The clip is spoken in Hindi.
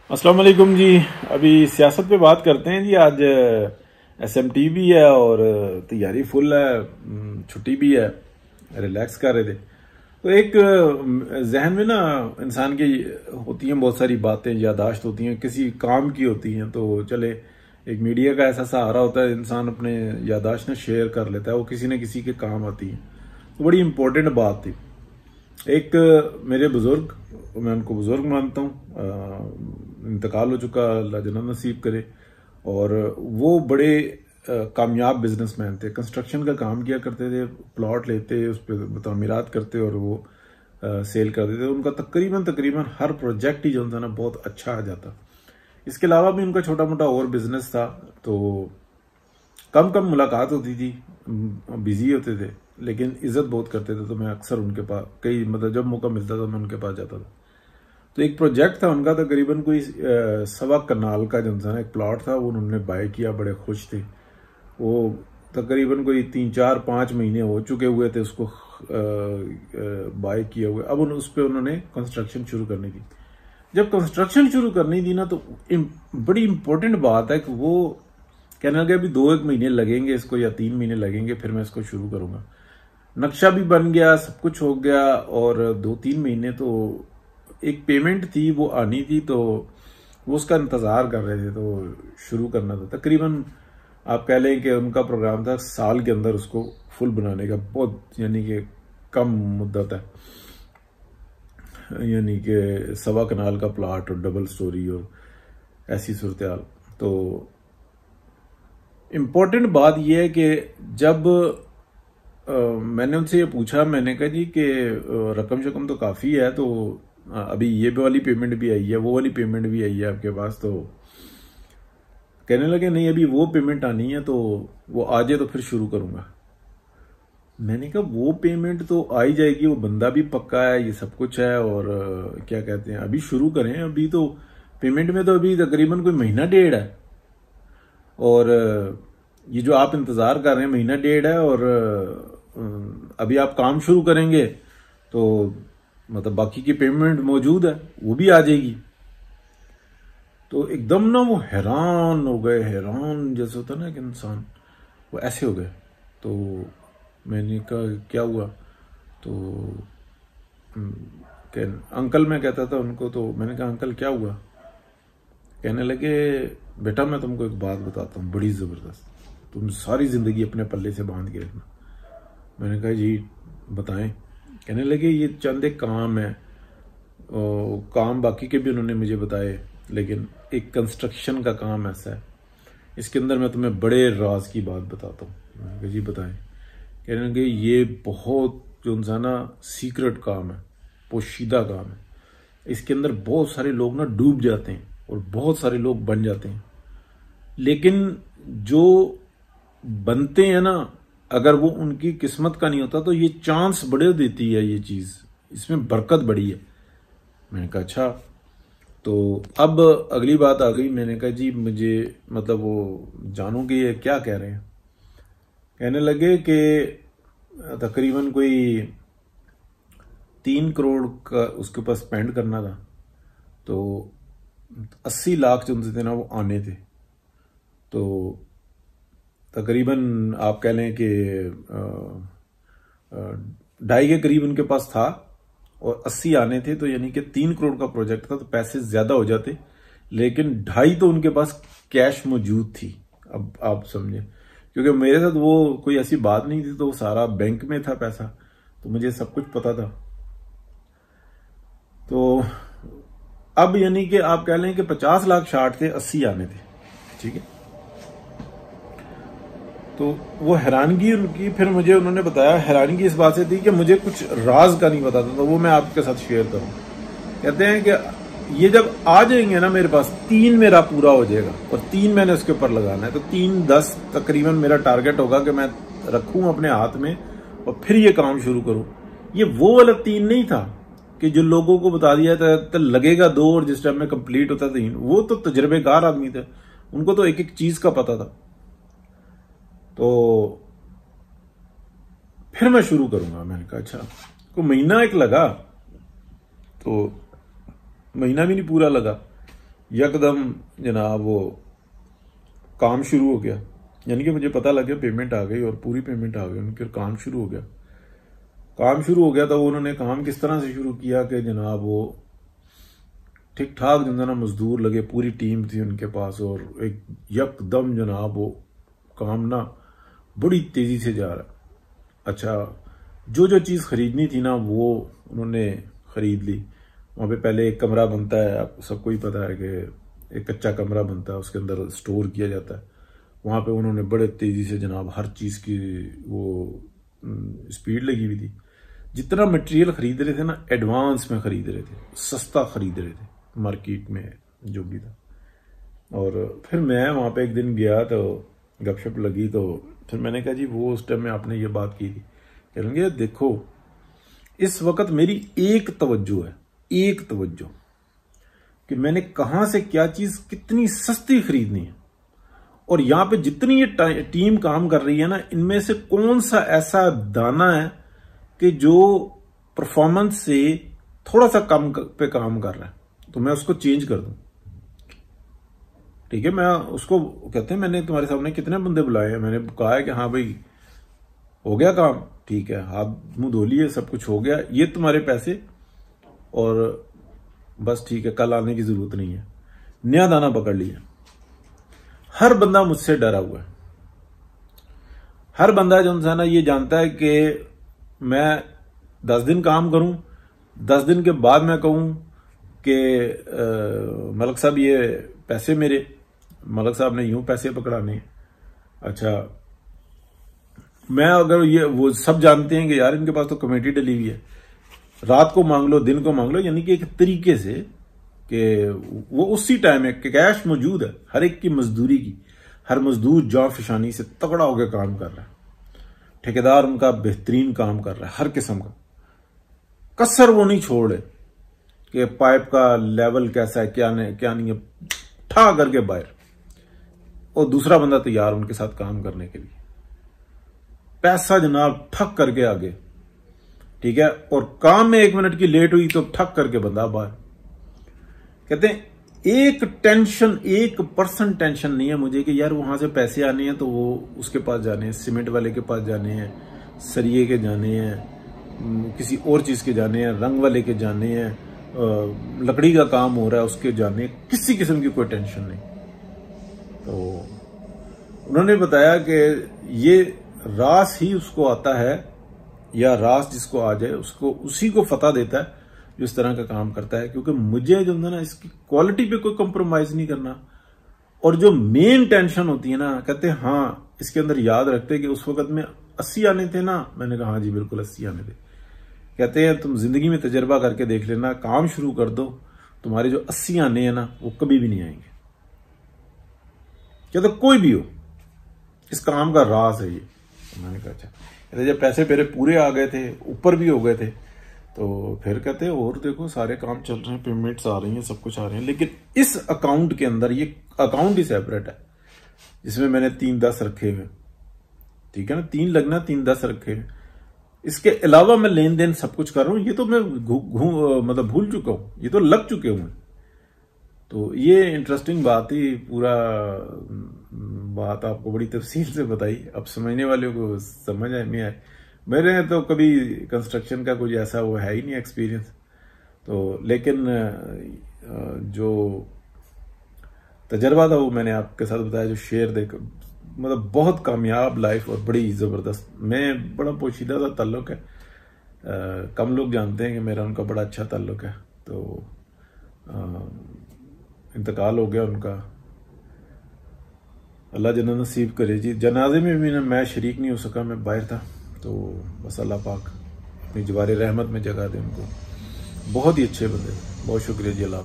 अस्सलाम वालेकुम जी। अभी सियासत पे बात करते हैं जी। आज एसएमटी भी है और तैयारी फुल है, छुट्टी भी है, रिलैक्स कर रहे थे। तो एक जहन में ना इंसान की होती हैं बहुत सारी बातें, यादाश्त होती हैं, किसी काम की होती हैं। तो चले एक मीडिया का ऐसा सहारा होता है, इंसान अपने यादाश्त ना शेयर कर लेता है, वो किसी न किसी के काम आती है। तो बड़ी इंपॉर्टेंट बात थी। एक मेरे बुजुर्ग, मैं उनको बुजुर्ग मानता हूँ, इंतकाल हो चुका, अल्लाह जन्नत नसीब करे। और वो बड़े कामयाब बिजनेसमैन थे, कंस्ट्रक्शन का काम किया करते थे, प्लॉट लेते, उस पर तामीरात करते और वो सेल कर देते। उनका तकरीबन तकरीबन हर प्रोजेक्ट ही जो था ना बहुत अच्छा आ जाता। इसके अलावा भी उनका छोटा मोटा और बिजनेस था। तो कम कम मुलाकात होती थी, बिजी होते थे, लेकिन इज्जत बहुत करते थे। तो मैं अक्सर उनके पास कई मतलब जब मौका मिलता था मैं उनके पास जाता था। तो एक प्रोजेक्ट था उनका, तकरीबन कोई 1.25 कनाल का जो था ना एक प्लॉट था, वो उन्होंने बाय किया, बड़े खुश थे वो। तकरीबन कोई 3 4 5 महीने हो चुके हुए थे उसको बाय किए हुए। अब उस पर उन्होंने कंस्ट्रक्शन शुरू करनी थी। जब कंस्ट्रक्शन शुरू करनी थी ना, तो बड़ी इंपॉर्टेंट बात है कि वो कहने लगे अभी 2 1 महीने लगेंगे इसको, या 3 महीने लगेंगे, फिर मैं इसको शुरू करूंगा। नक्शा भी बन गया, सब कुछ हो गया, और 2 3 महीने तो एक पेमेंट थी वो आनी थी, तो वो उसका इंतजार कर रहे थे। तो शुरू करना था, तकरीबन आप कह लें कि उनका प्रोग्राम था साल के अंदर उसको फुल बनाने का। बहुत यानी कि कम मुद्दत है, यानी कि 1.25 कनाल का प्लाट और डबल स्टोरी और ऐसी सूरत हाल। तो इम्पोर्टेंट बात यह है कि जब मैंने उनसे ये पूछा, मैंने कहा जी कि रकम शकम तो काफ़ी है, तो अभी ये वाली पेमेंट भी आई है, वो वाली पेमेंट भी आई है आपके पास? तो कहने लगे नहीं, अभी वो पेमेंट आनी है, तो वो आ जाए तो फिर शुरू करूंगा। मैंने कहा वो पेमेंट तो आ ही जाएगी, वो बंदा भी पक्का है, ये सब कुछ है, और क्या कहते हैं, अभी शुरू करें। अभी तो पेमेंट में तो अभी तकरीबन कोई महीना डेढ़ है, और ये जो आप इंतज़ार कर रहे हैं महीना डेढ़ है, और अभी आप काम शुरू करेंगे तो मतलब बाकी की पेमेंट मौजूद है, वो भी आ जाएगी। तो एकदम ना वो हैरान हो गए, हैरान जैसे होता है ना कि इंसान, वो ऐसे हो गए। तो मैंने कहा क्या हुआ? तो अंकल मैं कहता था उनको, तो मैंने कहा अंकल क्या हुआ? कहने लगे बेटा मैं तुमको एक बात बताता हूँ बड़ी ज़बरदस्त, तुम सारी ज़िंदगी अपने पल्ले से बांध के रखना। मैंने कहा जी बताएं। कहने लगे ये चंद एक काम है, काम बाकी के भी उन्होंने मुझे बताए, लेकिन एक कंस्ट्रक्शन का काम ऐसा है, इसके अंदर मैं तुम्हें बड़े राज की बात बताता हूँ। मैंने कहा जी बताएं। कहने लगे ये बहुत जो इंसान ना सीक्रेट काम है, पोशीदा काम है, इसके अंदर बहुत सारे लोग ना डूब जाते हैं और बहुत सारे लोग बन जाते हैं, लेकिन जो बनते हैं ना, अगर वो उनकी किस्मत का नहीं होता तो ये चांस बड़े देती है, ये चीज़ इसमें बरकत बड़ी है। मैंने कहा अच्छा। तो अब अगली बात आ गई। मैंने कहा जी मुझे मतलब वो जानूं कि ये क्या कह रहे हैं। कहने लगे कि तकरीबन कोई 3 करोड़ का उसके ऊपर स्पेंड करना था, तो 80 लाख जो उनसे थे ना वो आने थे। तो तकरीबन आप कह लें कि 2.5 के करीब उनके पास था और 80 आने थे, तो यानी कि 3 करोड़ का प्रोजेक्ट था, तो पैसे ज्यादा हो जाते, लेकिन 2.5 तो उनके पास कैश मौजूद थी। अब आप समझे, क्योंकि मेरे साथ वो कोई ऐसी बात नहीं थी, तो वो सारा बैंक में था पैसा, तो मुझे सब कुछ पता था। तो अब यानी कि आप कह लें कि 50 लाख शार्ट थे, 80 आने थे, ठीक है। तो वो हैरानगी उनकी, फिर मुझे उन्होंने बताया, हैरानगी इस बात से थी कि मुझे कुछ राज का नहीं पता था, तो वो मैं आपके साथ शेयर करूं। कहते हैं कि ये जब आ जाएंगे ना मेरे पास, 3 मेरा पूरा हो जाएगा, और 3 मैंने उसके ऊपर लगाना है, तो 3 10 तकरीबन मेरा टारगेट होगा कि मैं रखूं अपने हाथ में और फिर ये काम शुरू करूं। ये वो वाला 3 नहीं था कि जो लोगों को बता दिया था तो लगेगा 2 और जिस टाइम में कंप्लीट होता 3। वो तो तजर्बेकार आदमी थे, उनको तो एक एक चीज का पता था। तो फिर मैं शुरू करूंगा। मैंने कहा अच्छा। को महीना एक लगा, तो महीना भी नहीं पूरा लगा, यकदम जनाब वो काम शुरू हो गया, यानी कि मुझे पता लग गया पेमेंट आ गई और पूरी पेमेंट आ गई उनके, काम शुरू हो गया। काम शुरू हो गया तो उन्होंने काम किस तरह से शुरू किया कि जनाब वो ठीक ठाक जो ना मजदूर लगे, पूरी टीम थी उनके पास, और एक यकदम जनाब वो काम ना बड़ी तेजी से जा रहा। अच्छा, जो जो चीज़ खरीदनी थी ना वो उन्होंने खरीद ली। वहाँ पे पहले एक कमरा बनता है, आपको सबको ही पता है कि एक कच्चा कमरा बनता है, उसके अंदर स्टोर किया जाता है। वहाँ पे उन्होंने बड़े तेजी से जनाब हर चीज़ की वो स्पीड लगी हुई थी। जितना मटेरियल खरीद रहे थे ना एडवांस में खरीद रहे थे, सस्ता खरीद रहे थे मार्केट में जो भी था। और फिर मैं वहाँ पे एक दिन गया तो गपशप लगी, तो फिर मैंने कहा जी वो उस टाइम में आपने ये बात की थी। कहेंगे देखो इस वक्त मेरी एक तवज्जो है, एक तवज्जो कि मैंने कहाँ से क्या चीज़ कितनी सस्ती खरीदनी है, और यहाँ पे जितनी ये टीम काम कर रही है ना इनमें से कौन सा ऐसा दाना है कि जो परफॉर्मेंस से थोड़ा सा कम पे काम कर रहा है, तो मैं उसको चेंज कर दूं। ठीक है, मैं उसको कहते हैं मैंने तुम्हारे सामने कितने बंदे बुलाए हैं, मैंने कहा है कि हाँ भाई हो गया काम, ठीक है, हाथ मुंह धो लिए, सब कुछ हो गया, ये तुम्हारे पैसे, और बस ठीक है, कल आने की जरूरत नहीं है। नया दाना पकड़ लिया। हर बंदा मुझसे डरा हुआ है। हर बंदा जो है ना ये जानता है कि मैं 10 दिन काम करूं, 10 दिन के बाद मैं कहूं कि मलक साहब ये पैसे मेरे, मलक साहब ने यूं पैसे पकड़ाने हैं। अच्छा, मैं अगर ये वो सब जानते हैं कि यार इनके पास तो कमेटी डली हुई है, रात को मांग लो दिन को मांग लो, यानी कि एक तरीके से कि वो उसी टाइम में कैश मौजूद है हर एक की मजदूरी की, हर मजदूर जान फिशानी से तगड़ा होकर काम कर रहा है, ठेकेदार उनका बेहतरीन काम कर रहा है, हर किस्म का कसर वो नहीं छोड़ रहे कि पाइप का लेवल कैसा है क्या नहीं है, ठा करके बाहर, और दूसरा बंदा तैयार उनके साथ काम करने के लिए, पैसा जनाब ठक करके आगे, ठीक है, और काम में 1 मिनट की लेट हुई तो ठक करके बंदा बाहर। कहते हैं एक टेंशन, 1% टेंशन नहीं है मुझे कि यार वहां से पैसे आने हैं तो वो उसके पास जाने हैं, सीमेंट वाले के पास जाने हैं, सरिये के जाने हैं, किसी और चीज के जाने हैं, रंग वाले के जाने हैं, लकड़ी का काम हो रहा है उसके जाने, किसी किस्म की कोई टेंशन नहीं। तो उन्होंने बताया कि ये रास ही उसको आता है, या रास जिसको आ जाए उसको उसी को फतह देता है जो इस तरह का काम करता है, क्योंकि मुझे जो है ना इसकी क्वालिटी पे कोई कंप्रोमाइज नहीं करना। और जो मेन टेंशन होती है ना, कहते हैं हाँ इसके अंदर याद रखते कि उस वक्त में 80 आने थे ना, मैंने कहा हाँ जी बिल्कुल 80 आने थे। कहते हैं तुम जिंदगी में तजर्बा करके देख लेना, काम शुरू कर दो, तुम्हारे जो 80 आने हैं ना वो कभी भी नहीं आएंगे। कहते कोई भी हो, इस काम का राज है ये। मैंने कहा अच्छा, कहते जब पैसे मेरे पूरे आ गए थे, ऊपर भी हो गए थे, तो फिर कहते हैं और देखो सारे काम चल रहे हैं, पेमेंट्स आ रही हैं, सब कुछ आ रहे हैं, लेकिन इस अकाउंट के अंदर ये अकाउंट ही सेपरेट है जिसमें मैंने 3-10 रखे हुए, ठीक है ना, 3 लगना 3-10 रखे हैं, इसके अलावा मैं लेन देन सब कुछ कर रहा हूं, ये तो मैं मतलब भूल चुका हूं, ये तो लग चुके हुए। तो ये इंटरेस्टिंग बात ही, पूरा बात आपको बड़ी तफसील से बताई, अब समझने वाले को समझ में आए। मेरे तो कभी कंस्ट्रक्शन का कुछ ऐसा वो है ही नहीं एक्सपीरियंस, तो लेकिन जो तजर्बा था वो मैंने आपके साथ बताया, जो शेयर देख मतलब बहुत कामयाब लाइफ और बड़ी ज़बरदस्त। मैं बड़ा पोशीदा सा ताल्लुक़ है, कम लोग जानते हैं कि मेरा उनका बड़ा अच्छा ताल्लुक़ है। तो इंतकाल हो गया उनका, अल्लाह जन्नत नसीब करे जी। जनाजे में भी मैं शरीक नहीं हो सका, मैं बाहर था, तो बस अल्लाह पाक अपनी जवारे रहमत में जगह दे उनको। बहुत ही अच्छे बंदे, बहुत शुक्रिया जी। अल्लाह।